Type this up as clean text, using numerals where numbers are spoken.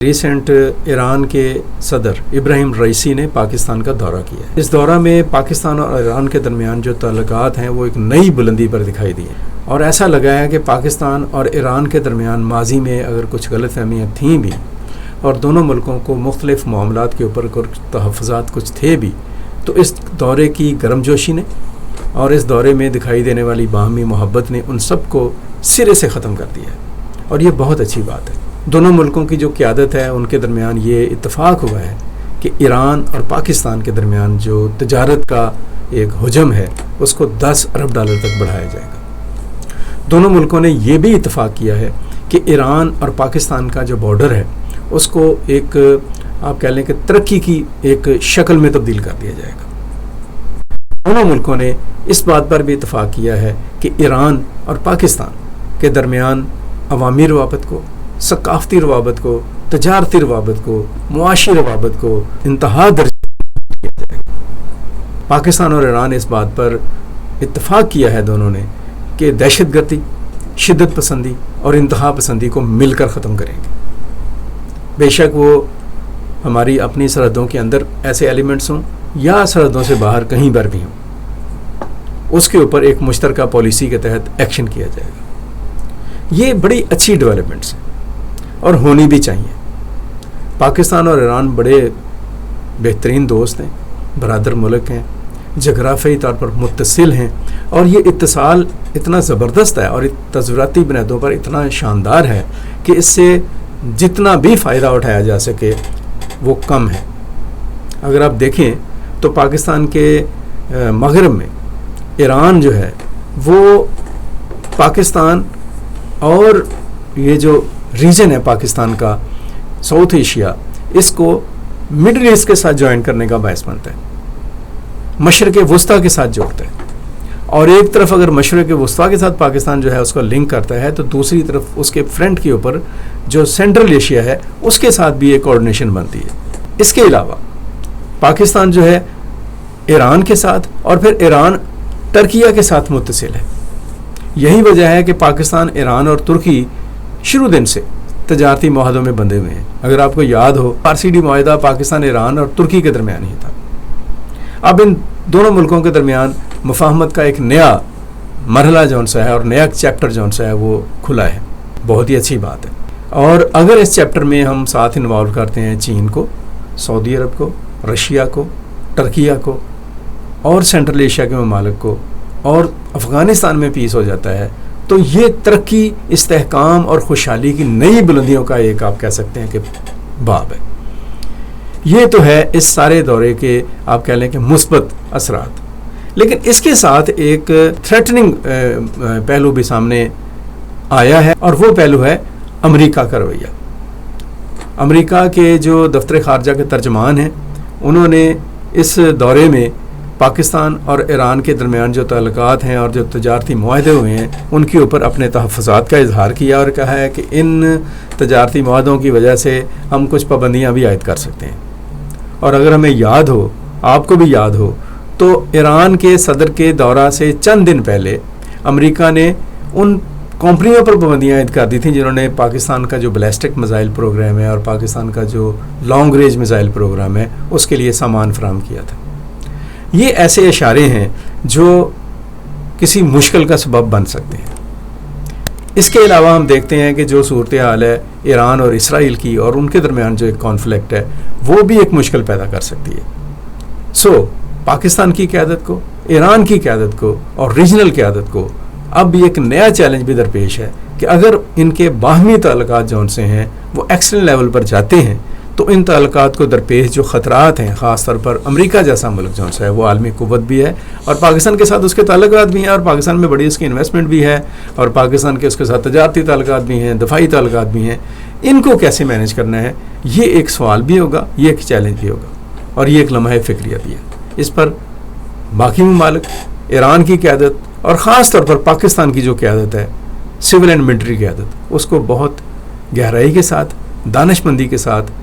Recent Iran کے صدر Ebrahim Raisi نے پاکستان کا دورہ کیا ہے۔ اس دورہ میں پاکستان اور ایران کے درمیان جو تعلقات ہیں وہ ایک نئی بلندی پر دکھائی دی ہیں، اور ایسا لگا ہے کہ پاکستان اور ایران کے درمیان ماضی میں اگر کچھ غلط فہمیاں تھیں بھی اور دونوں ملکوں کو مختلف معاملات کے اوپر کچھ تحفظات کچھ تھے بھی، تو اس دورے کی گرم جوشی نے اور اس دورے میں دکھائی دینے والی باہمی محبت نے ان سب کو سرے سے ختم کر دیا ہے، اور یہ بہت اچھی بات ہے۔ دونوں ملکوں کی جو قیادت ہے ان کے درمیان یہ اتفاق ہوا ہے کہ ایران اور پاکستان کے درمیان جو تجارت کا ایک حجم ہے اس کو 10 ارب ڈالر تک بڑھایا جائے گا۔ دونوں ملکوں نے یہ بھی اتفاق کیا ہے کہ ایران اور پاکستان کا جو بارڈر ہے اس کو ایک آپ کہہ لیں کہ ترقی کی ایک شکل میں تبدیل کر دیا جائے گا۔ دونوں ملکوں نے اس بات پر بھی اتفاق کیا ہے کہ ایران اور پاکستان کے درمیان عوامی روابط کو، ثقافتی روابط کو، تجارتی روابط کو، معاشی روابط کو انتہا درجے دیا جائے گا۔ پاکستان اور ایران اس بات پر اتفاق کیا ہے دونوں نے کہ دہشت گردی، شدت پسندی اور انتہا پسندی کو مل کر ختم کریں گے۔ بے شک وہ ہماری اپنی سرحدوں کے اندر ایسے ایلیمنٹس ہوں یا سرحدوں سے باہر کہیں پر بھی ہوں، اس کے اوپر ایک مشترکہ پالیسی کے تحت ایکشن کیا جائے گا۔ یہ بڑی اچھی ڈیولپمنٹس ہیں اور ہونی بھی چاہیے۔ پاکستان اور ایران بڑے بہترین دوست ہیں، برادر ملک ہیں، جغرافیائی طور پر متصل ہیں، اور یہ اتصال اتنا زبردست ہے اور تصوراتی بنیادوں پر اتنا شاندار ہے کہ اس سے جتنا بھی فائدہ اٹھایا جا سکے وہ کم ہے۔ اگر آپ دیکھیں تو پاکستان کے مغرب میں ایران جو ہے وہ پاکستان اور یہ جو ریجن ہے پاکستان کا ساؤتھ ایشیا، اس کو مڈل ایسٹ کے ساتھ جوائن کرنے کا باعث بنتا ہے، مشرق وسطیٰ کے ساتھ جوڑتا ہے، اور ایک طرف اگر مشرق وسطیٰ کے ساتھ پاکستان جو ہے اس کو لنک کرتا ہے تو دوسری طرف اس کے فرنٹ کے اوپر جو سینٹرل ایشیا ہے اس کے ساتھ بھی ایک کوآرڈینیشن بنتی ہے۔ اس کے علاوہ پاکستان جو ہے ایران کے ساتھ اور پھر ایران ترکیہ کے ساتھ متصل ہے۔ یہی وجہ ہے کہ پاکستان، ایران اور ترکی شروع دن سے تجارتی معاہدوں میں بندھے ہوئے ہیں۔ اگر آپ کو یاد ہو، RCD معاہدہ پاکستان، ایران اور ترکی کے درمیان ہی تھا۔ اب ان دونوں ملکوں کے درمیان مفاہمت کا ایک نیا مرحلہ جون سا ہے اور نیا چیپٹر جون سا ہے وہ کھلا ہے، بہت ہی اچھی بات ہے۔ اور اگر اس چیپٹر میں ہم ساتھ انوالو کرتے ہیں چین کو، سعودی عرب کو، رشیا کو، ترکیہ کو اور سینٹرل ایشیا کے ممالک کو، اور افغانستان میں پیس ہو جاتا ہے، تو یہ ترقی، استحکام اور خوشحالی کی نئی بلندیوں کا ایک آپ کہہ سکتے ہیں کہ باب ہے۔ یہ تو ہے اس سارے دورے کے آپ کہہ لیں کہ مثبت اثرات، لیکن اس کے ساتھ ایک تھریٹننگ پہلو بھی سامنے آیا ہے، اور وہ پہلو ہے امریکہ کا رویہ۔ امریکہ کے جو دفتر خارجہ کے ترجمان ہیں انہوں نے اس دورے میں پاکستان اور ایران کے درمیان جو تعلقات ہیں اور جو تجارتی معاہدے ہوئے ہیں ان کے اوپر اپنے تحفظات کا اظہار کیا اور کہا ہے کہ ان تجارتی معاہدوں کی وجہ سے ہم کچھ پابندیاں بھی عائد کر سکتے ہیں۔ اور اگر ہمیں یاد ہو، آپ کو بھی یاد ہو، تو ایران کے صدر کے دورہ سے چند دن پہلے امریکہ نے ان کمپنیوں پر پابندیاں عائد کر دی تھیں جنہوں نے پاکستان کا جو بیلسٹک میزائل پروگرام ہے اور پاکستان کا جو لانگ رینج میزائل پروگرام ہے اس کے لیے سامان فراہم کیا تھا۔ یہ ایسے اشارے ہیں جو کسی مشکل کا سبب بن سکتے ہیں۔ اس کے علاوہ ہم دیکھتے ہیں کہ جو صورتحال ہے ایران اور اسرائیل کی اور ان کے درمیان جو ایک کانفلکٹ ہے وہ بھی ایک مشکل پیدا کر سکتی ہے۔ پاکستان کی قیادت کو، ایران کی قیادت کو اور ریجنل قیادت کو اب ایک نیا چیلنج بھی درپیش ہے کہ اگر ان کے باہمی تعلقات جون سے ہیں وہ ایکسٹرنل لیول پر جاتے ہیں تو ان تعلقات کو درپیش جو خطرات ہیں، خاص طور پر امریکہ جیسا ملک جون سا ہے وہ عالمی قوت بھی ہے اور پاکستان کے ساتھ اس کے تعلقات بھی ہیں، اور پاکستان میں بڑی اس کی انویسٹمنٹ بھی ہے، اور پاکستان کے اس کے ساتھ تجارتی تعلقات بھی ہیں، دفاعی تعلقات بھی ہیں، ان کو کیسے مینیج کرنا ہے یہ ایک سوال بھی ہوگا، یہ ایک چیلنج بھی ہوگا، اور یہ ایک لمحہ فکریہ بھی ہے۔ اس پر باقی ممالک، ایران کی قیادت اور خاص طور پر پاکستان کی جو قیادت ہے، سول اینڈ ملٹری قیادت، اس کو بہت گہرائی کے ساتھ، دانش مندی کے ساتھ